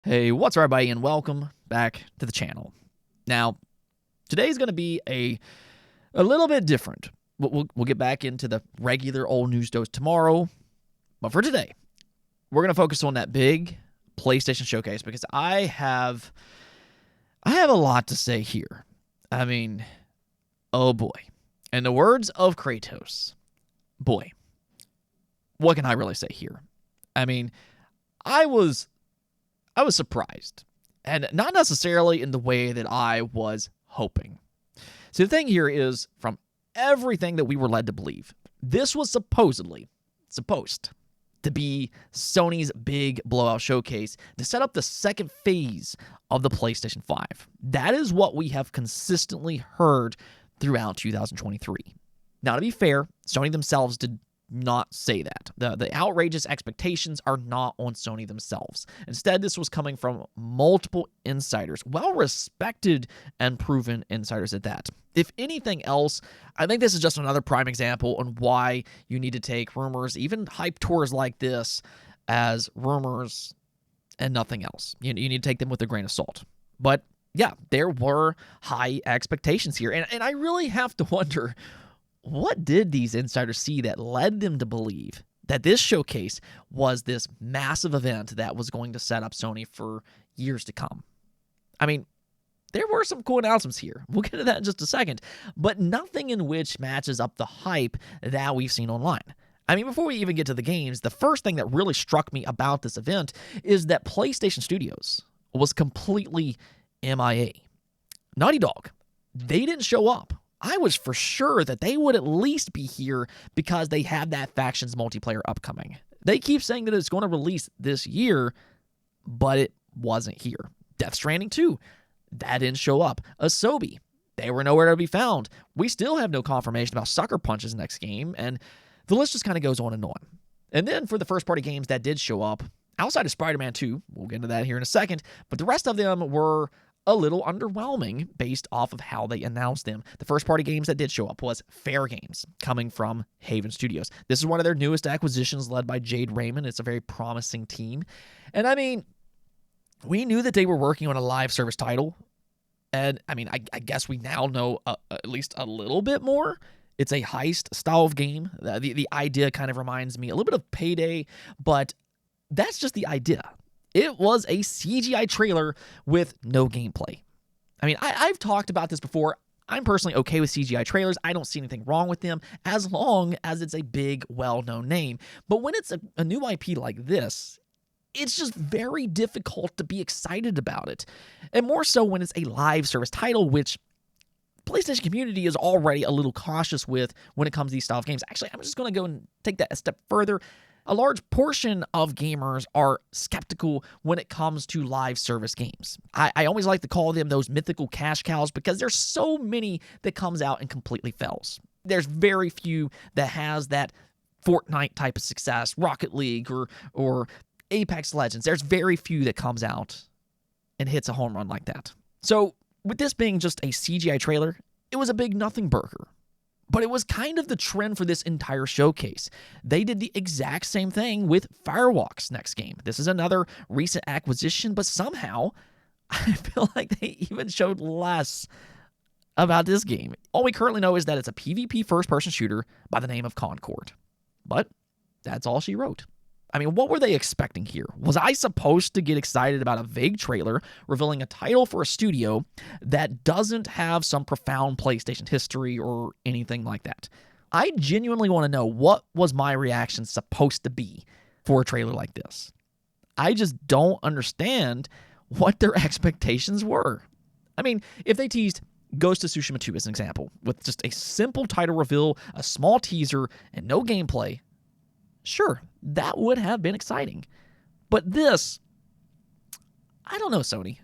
Hey, what's up, everybody, and welcome back to the channel. Now, today's going to be a little bit different. We'll get back into the regular old news dose tomorrow, but for today, we're going to focus on that big PlayStation showcase because I have a lot to say here. I mean, oh boy. In the words of Kratos, boy, what can I really say here? I mean, I was surprised, and not necessarily in the way that I was hoping. So the thing here is, from everything that we were led to believe, this was supposed to be Sony's big blowout showcase to set up the second phase of the PlayStation 5. That is what we have consistently heard throughout 2023. Now, to be fair, Sony themselves did not say that. The outrageous expectations are not on Sony themselves. Instead, this was coming from multiple insiders, well-respected and proven insiders at that. If anything else, I think this is just another prime example on why you need to take rumors, even hype tours like this, as rumors and nothing else. You need to take them with a grain of salt. But yeah, there were high expectations here, and I really have to wonder, what did these insiders see that led them to believe that this showcase was this massive event that was going to set up Sony for years to come? I mean, there were some cool announcements here. We'll get to that in just a second, but nothing in which matches up the hype that we've seen online. I mean, before we even get to the games, the first thing that really struck me about this event is that PlayStation Studios was completely MIA. Naughty Dog, they didn't show up. I was for sure that they would at least be here because they have that Factions multiplayer upcoming. They keep saying that it's going to release this year, but it wasn't here. Death Stranding 2, that didn't show up. Asobi, they were nowhere to be found. We still have no confirmation about Sucker Punch's next game, and the list just kind of goes on and on. And then for the first-party games that did show up, outside of Spider-Man 2, we'll get into that here in a second, but the rest of them were a little underwhelming based off of how they announced them. The first-party games that did show up was Fair Games, coming from Haven Studios. This is one of their newest acquisitions, led by Jade Raymond. It's a very promising team. And I mean, we knew that they were working on a live service title. And I mean, I guess we now know at least a little bit more. It's a heist style of game. The idea kind of reminds me a little bit of Payday, but that's just the idea. It was a CGI trailer with no gameplay. I mean, I've talked about this before. I'm personally okay with CGI trailers. I don't see anything wrong with them as long as it's a big, well-known name. But when it's a new IP like this, it's just very difficult to be excited about it. And more so when it's a live service title, which PlayStation community is already a little cautious with when it comes to these style of games. Actually, I'm just going to go and take that a step further. A large portion of gamers are skeptical when it comes to live service games. I always like to call them those mythical cash cows because there's so many that comes out and completely fails. There's very few that has that Fortnite type of success, Rocket League or Apex Legends. There's very few that comes out and hits a home run like that. So with this being just a CGI trailer, it was a big nothing burger. But it was kind of the trend for this entire showcase. They did the exact same thing with Firewalk's next game. This is another recent acquisition, but somehow I feel like they even showed less about this game. All we currently know is that it's a PvP first-person shooter by the name of Concord. But that's all she wrote. I mean, what were they expecting here? Was I supposed to get excited about a vague trailer revealing a title for a studio that doesn't have some profound PlayStation history or anything like that? I genuinely want to know, what was my reaction supposed to be for a trailer like this? I just don't understand what their expectations were. I mean, if they teased Ghost of Tsushima 2 as an example, with just a simple title reveal, a small teaser, and no gameplay, sure, that would have been exciting. But this, I don't know, Sony.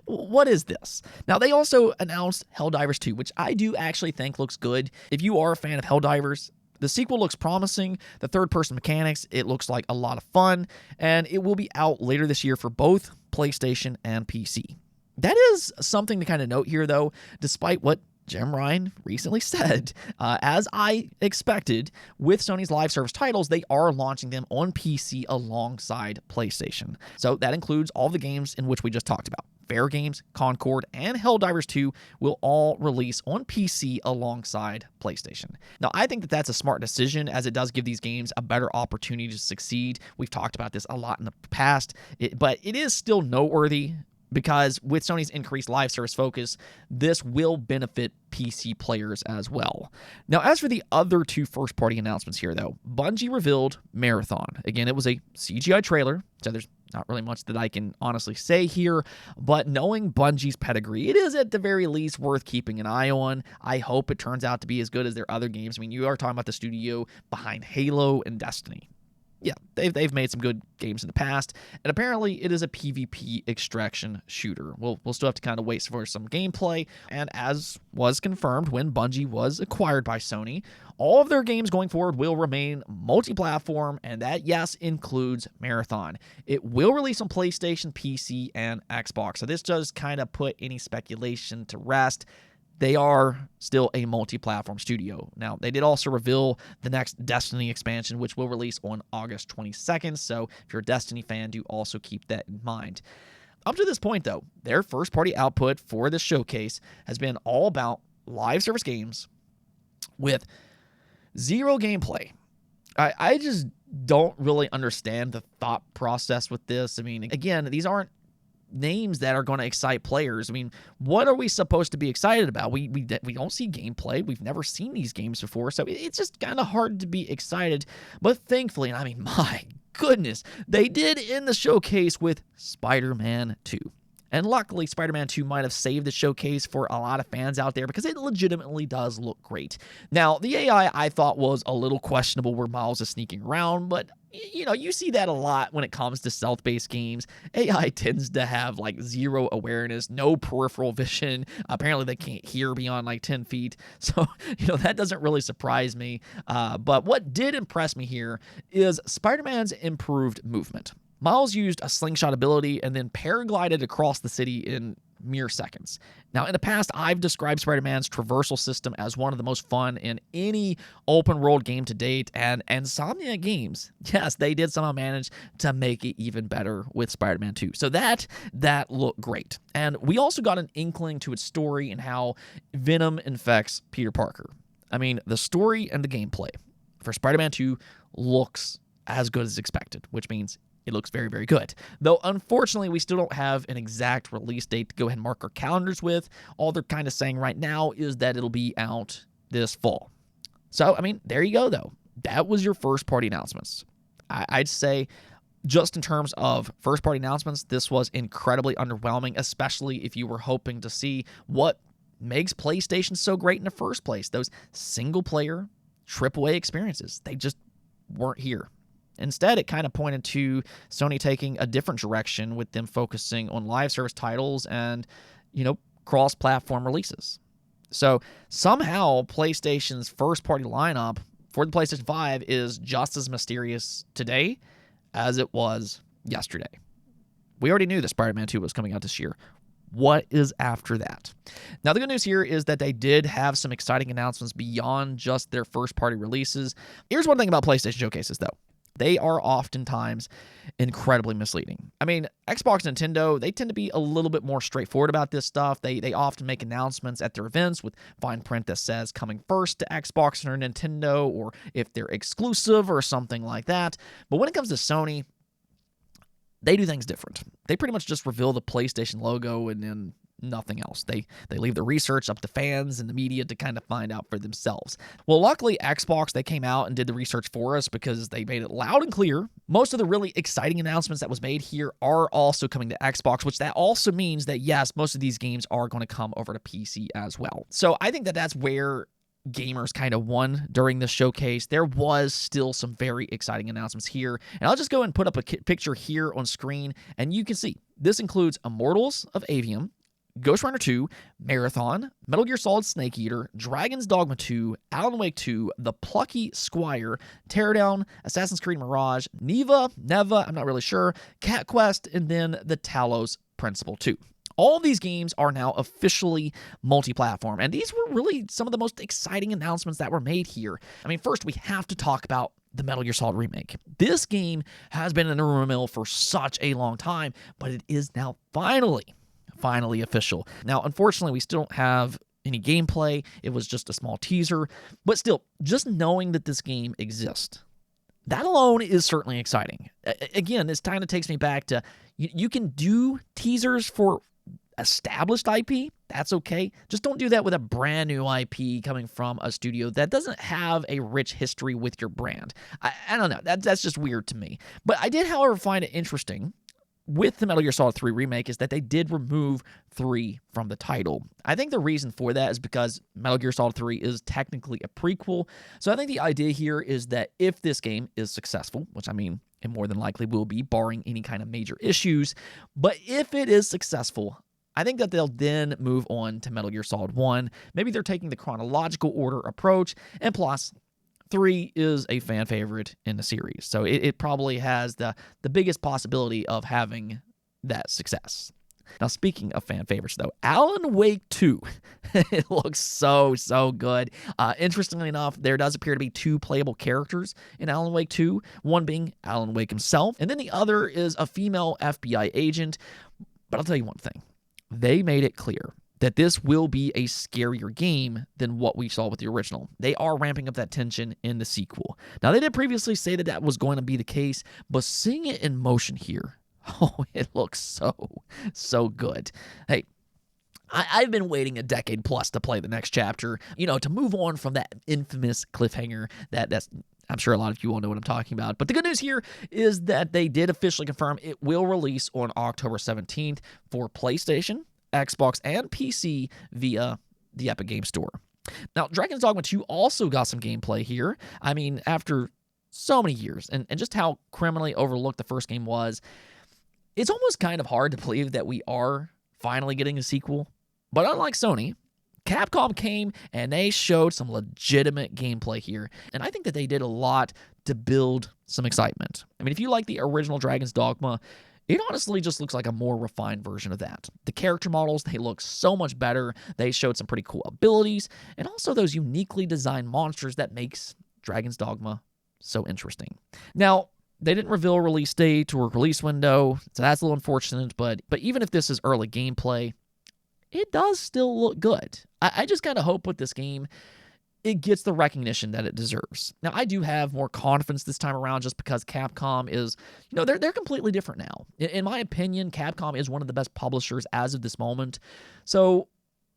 What is this? Now, they also announced Helldivers 2, which I do actually think looks good. If you are a fan of Helldivers, the sequel looks promising. The third-person mechanics, it looks like a lot of fun. And it will be out later this year for both PlayStation and PC. That is something to kind of note here, though. Despite what Jim Ryan recently said, as I expected, with Sony's live service titles, they are launching them on PC alongside PlayStation. So that includes all the games in which we just talked about. Fair Games, Concord, and Helldivers 2 will all release on PC alongside PlayStation. Now, I think that that's a smart decision, as it does give these games a better opportunity to succeed. We've talked about this a lot in the past, but it is still noteworthy because with Sony's increased live service focus, this will benefit PC players as well. Now, as for the other two first-party announcements here, though, Bungie revealed Marathon. Again, it was a CGI trailer, so there's not really much that I can honestly say here, but knowing Bungie's pedigree, it is at the very least worth keeping an eye on. I hope it turns out to be as good as their other games. I mean, you are talking about the studio behind Halo and Destiny. Yeah, they've made some good games in the past, and apparently it is a PvP extraction shooter. We'll still have to kind of wait for some gameplay, and as was confirmed when Bungie was acquired by Sony, all of their games going forward will remain multi-platform, and that, yes, includes Marathon. It will release on PlayStation, PC, and Xbox, so this does kind of put any speculation to rest. They are still a multi-platform studio. Now, they did also reveal the next Destiny expansion, which will release on August 22nd, so if you're a Destiny fan, do also keep that in mind. Up to this point, though, their first-party output for this showcase has been all about live service games with zero gameplay. I just don't really understand the thought process with this. I mean, again, these aren't names that are going to excite players. I mean, what are we supposed to be excited about? We don't see gameplay. We've never seen these games before, so it's just kind of hard to be excited. But thankfully, and I mean, my goodness, they did end the showcase with Spider-Man 2. And luckily, Spider-Man 2 might have saved the showcase for a lot of fans out there because it legitimately does look great. Now, the AI I thought was a little questionable where Miles is sneaking around, but you know, you see that a lot when it comes to stealth-based games. AI tends to have like zero awareness, no peripheral vision. Apparently, they can't hear beyond like 10 feet. So, you know, that doesn't really surprise me. But what did impress me here is Spider-Man's improved movement. Miles used a slingshot ability and then paraglided across the city in mere seconds. Now, in the past, I've described Spider-Man's traversal system as one of the most fun in any open-world game to date, and Insomniac Games, yes, they did somehow manage to make it even better with Spider-Man 2. So that looked great. And we also got an inkling to its story and how Venom infects Peter Parker. I mean, the story and the gameplay for Spider-Man 2 looks as good as expected, which means it looks very, very good. Though, unfortunately, we still don't have an exact release date to go ahead and mark our calendars with. All they're kind of saying right now is that it'll be out this fall. So, I mean, there you go, though. That was your first-party announcements. I'd say, just in terms of first-party announcements, this was incredibly underwhelming, especially if you were hoping to see what makes PlayStation so great in the first place. Those single-player, AAA experiences. They just weren't here. Instead, it kind of pointed to Sony taking a different direction with them focusing on live service titles and, you know, cross-platform releases. So somehow PlayStation's first-party lineup for the PlayStation 5 is just as mysterious today as it was yesterday. We already knew that Spider-Man 2 was coming out this year. What is after that? Now, the good news here is that they did have some exciting announcements beyond just their first-party releases. Here's one thing about PlayStation showcases, though. They are oftentimes incredibly misleading. I mean, Xbox and Nintendo, they tend to be a little bit more straightforward about this stuff. They often make announcements at their events with fine print that says coming first to Xbox or Nintendo, or if they're exclusive or something like that. But when it comes to Sony, they do things different. They pretty much just reveal the PlayStation logo and then nothing else. They leave the research up to fans and the media to kind of find out for themselves. Well, luckily, Xbox, they came out and did the research for us because they made it loud and clear. Most of the really exciting announcements that was made here are also coming to Xbox, which that also means that, yes, most of these games are going to come over to PC as well. So I think that that's where gamers kind of won during the showcase. There was still some very exciting announcements here, and I'll just go and put up a picture here on screen, and you can see this includes Immortals of Avium, Ghost Runner 2, Marathon, Metal Gear Solid Snake Eater, Dragon's Dogma 2, Alan Wake 2, The Plucky Squire, Teardown, Assassin's Creed Mirage, Neva, I'm not really sure, Cat Quest, and then the Talos Principle 2. All of these games are now officially multi-platform, and these were really some of the most exciting announcements that were made here. I mean, first, we have to talk about the Metal Gear Solid Remake. This game has been in the rumor mill for such a long time, but it is now finally official. Now, unfortunately, we still don't have any gameplay. It was just a small teaser, but still, just knowing that this game exists, that alone is certainly exciting. Again, this kind of takes me back to you can do teasers for established IP, that's okay. Just don't do that with a brand new IP coming from a studio that doesn't have a rich history with your brand. I don't know. That's just weird to me. But I did, however, find it interesting with the Metal Gear Solid 3 remake is that they did remove 3 from the title. I think the reason for that is because Metal Gear Solid 3 is technically a prequel. So I think the idea here is that if this game is successful, which I mean, it more than likely will be, barring any kind of major issues, but if it is successful, I think that they'll then move on to Metal Gear Solid 1. Maybe they're taking the chronological order approach, and plus, 3 is a fan favorite in the series. So it probably has the biggest possibility of having that success. Now, speaking of fan favorites, though, Alan Wake 2, it looks so good. Interestingly enough, there does appear to be 2 playable characters in Alan Wake 2, one being Alan Wake himself, and then the other is a female FBI agent. But I'll tell you one thing. They made it clear that this will be a scarier game than what we saw with the original. They are ramping up that tension in the sequel. Now, they did previously say that that was going to be the case, but seeing it in motion here, oh, it looks so good. Hey, I've been waiting a decade plus to play the next chapter, to move on from that infamous cliffhanger that's I'm sure a lot of you all know what I'm talking about. But the good news here is that they did officially confirm it will release on October 17th for PlayStation, Xbox, and PC via the Epic Game Store. Now, Dragon's Dogma 2 also got some gameplay here. I mean, after so many years, and just how criminally overlooked the first game was, it's almost kind of hard to believe that we are finally getting a sequel. But unlike Sony, Capcom came and they showed some legitimate gameplay here, and I think that they did a lot to build some excitement. I mean, if you like the original Dragon's Dogma, it honestly just looks like a more refined version of that. The character models, they look so much better. They showed some pretty cool abilities, and also those uniquely designed monsters that makes Dragon's Dogma so interesting. Now, they didn't reveal a release date or release window, so that's a little unfortunate, but even if this is early gameplay, it does still look good. I just kind of hope with this game, it gets the recognition that it deserves. Now, I do have more confidence this time around just because Capcom is, they're completely different now. In my opinion, Capcom is one of the best publishers as of this moment. So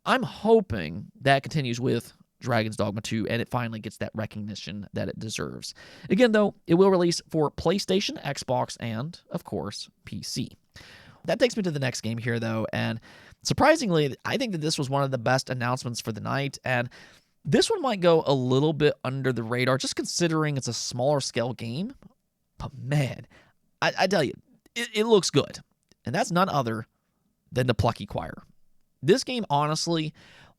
I'm hoping that continues with Dragon's Dogma 2 and it finally gets that recognition that it deserves. Again, though, it will release for PlayStation, Xbox, and, of course, PC. That takes me to the next game here, though, and surprisingly, I think that this was one of the best announcements for the night, and this one might go a little bit under the radar, just considering it's a smaller scale game. But man, I tell you, it looks good, and that's none other than the Plucky Choir. This game, honestly,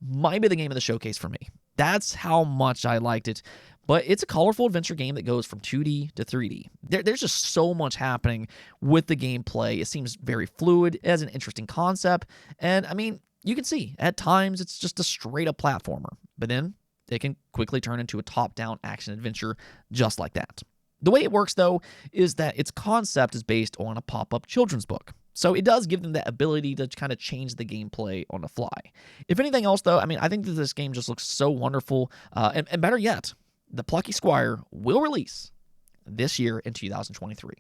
might be the game of the showcase for me. That's how much I liked it. But it's a colorful adventure game that goes from 2D to 3D. There's just so much happening with the gameplay. It seems very fluid. It has an interesting concept. And, I mean, you can see, at times, it's just a straight-up platformer. But then it can quickly turn into a top-down action-adventure just like that. The way it works, though, is that its concept is based on a pop-up children's book. So it does give them that ability to kind of change the gameplay on the fly. If anything else, though, I mean, I think that this game just looks so wonderful. And better yet, the Plucky Squire will release this year in 2023.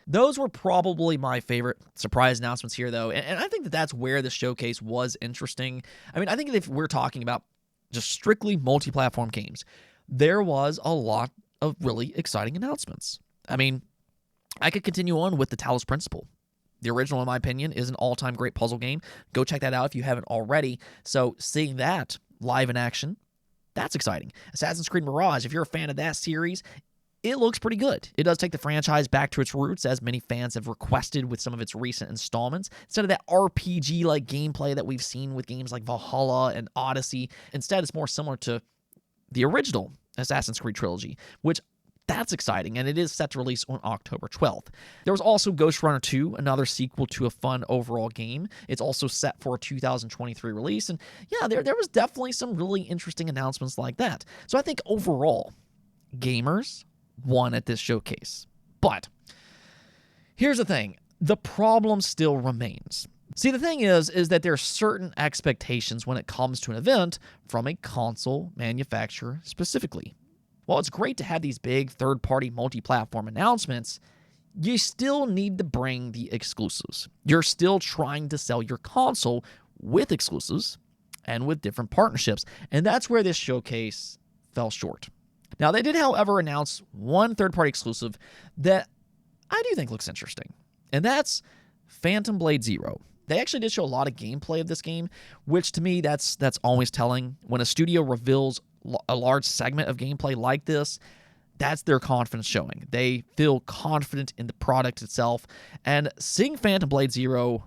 Those were probably my favorite surprise announcements here, though, and I think that that's where the showcase was interesting. I mean, I think if we're talking about just strictly multi-platform games, there was a lot of really exciting announcements. I mean, I could continue on with the Talos Principle. The original, in my opinion, is an all-time great puzzle game. Go check that out if you haven't already. So seeing that live in action, that's exciting. Assassin's Creed Mirage, if you're a fan of that series, it looks pretty good. It does take the franchise back to its roots, as many fans have requested with some of its recent installments. Instead of that RPG-like gameplay that we've seen with games like Valhalla and Odyssey, instead it's more similar to the original Assassin's Creed trilogy, which that's exciting, and it is set to release on October 12th. There was also Ghost Runner 2, another sequel to a fun overall game. It's also set for a 2023 release, and yeah, there was definitely some really interesting announcements like that. So I think overall, gamers won at this showcase. But here's the thing. The problem still remains. See, the thing is that there are certain expectations when it comes to an event from a console manufacturer specifically. While it's great to have these big third-party multi-platform announcements, you still need to bring the exclusives. You're still trying to sell your console with exclusives and with different partnerships, and that's where this showcase fell short. Now, they did, however, announce one third-party exclusive that I do think looks interesting, and that's Phantom Blade Zero. They actually did show a lot of gameplay of this game, which to me, that's always telling. When a studio reveals a large segment of gameplay like this, that's their confidence showing. They feel confident in the product itself, and seeing Phantom Blade Zero,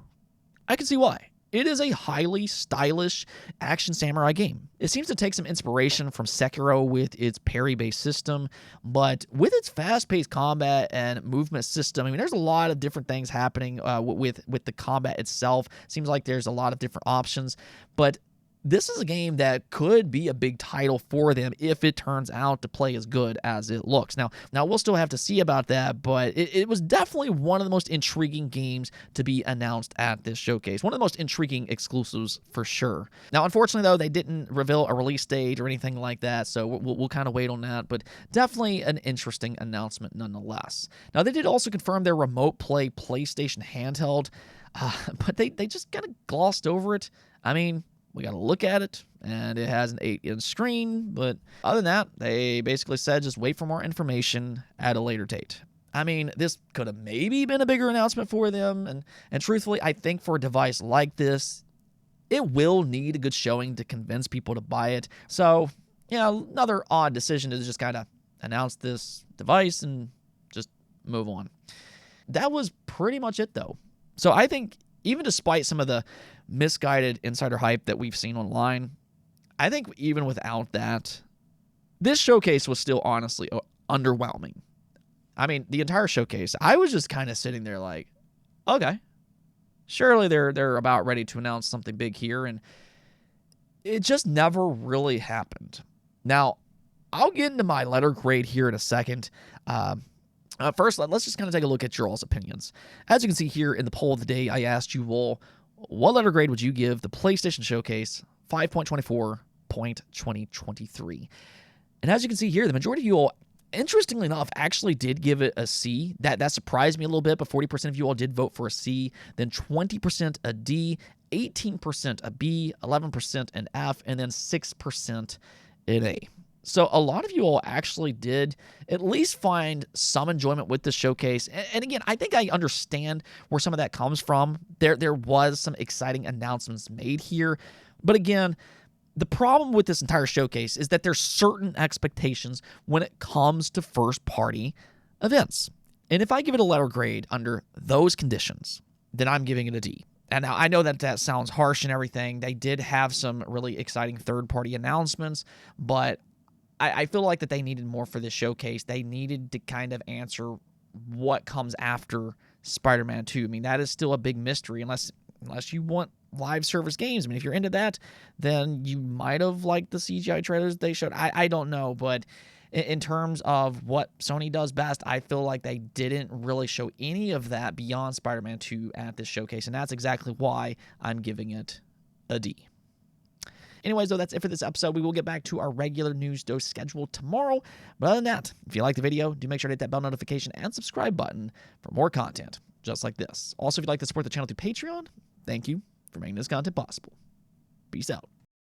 I can see why. It is a highly stylish action samurai game. It seems to take some inspiration from Sekiro with its parry-based system, but with its fast-paced combat and movement system, I mean, there's a lot of different things happening with the combat itself. Seems like there's a lot of different options, but this is a game that could be a big title for them if it turns out to play as good as it looks. Now we'll still have to see about that, but it was definitely one of the most intriguing games to be announced at this showcase. One of the most intriguing exclusives for sure. Now, unfortunately, though, they didn't reveal a release date or anything like that, so we'll kind of wait on that, but definitely an interesting announcement nonetheless. Now, they did also confirm their remote play PlayStation handheld, but they just kind of glossed over it. I mean, we got to look at it, and it has an 8-inch screen, but other than that, they basically said just wait for more information at a later date. I mean, this could have maybe been a bigger announcement for them, and truthfully, I think for a device like this, it will need a good showing to convince people to buy it. So, another odd decision to just kind of announce this device and just move on. That was pretty much it, though. So I think even despite some of the misguided insider hype that we've seen online, I think even without that, this showcase was still honestly underwhelming. I mean, the entire showcase, I was just kind of sitting there like, okay, surely they're about ready to announce something big here, and it just never really happened. Now, I'll get into my letter grade here in a second. First, let's just kind of take a look at your all's opinions. As you can see here in the poll of the day, I asked you all, what letter grade would you give the PlayStation Showcase 5.24.2023? And as you can see here, the majority of you all, interestingly enough, actually did give it a C. That surprised me a little bit, but 40% of you all did vote for a C, then 20% a D, 18% a B, 11% an F, and then 6% an A. So a lot of you all actually did at least find some enjoyment with this showcase. And again, I think I understand where some of that comes from. There was some exciting announcements made here. But again, the problem with this entire showcase is that there's certain expectations when it comes to first-party events. And if I give it a letter grade under those conditions, then I'm giving it a D. And now I know that sounds harsh and everything. They did have some really exciting third-party announcements, but I feel like that they needed more for this showcase. They needed to kind of answer what comes after Spider-Man 2. I mean, that is still a big mystery unless you want live service games. I mean, if you're into that, then you might have liked the CGI trailers they showed. I don't know, but in terms of what Sony does best, I feel like they didn't really show any of that beyond Spider-Man 2 at this showcase, and that's exactly why I'm giving it a D. Anyways, though, that's it for this episode. We will get back to our regular news dose schedule tomorrow. But other than that, if you like the video, do make sure to hit that bell notification and subscribe button for more content just like this. Also, if you'd like to support the channel through Patreon, thank you for making this content possible. Peace out.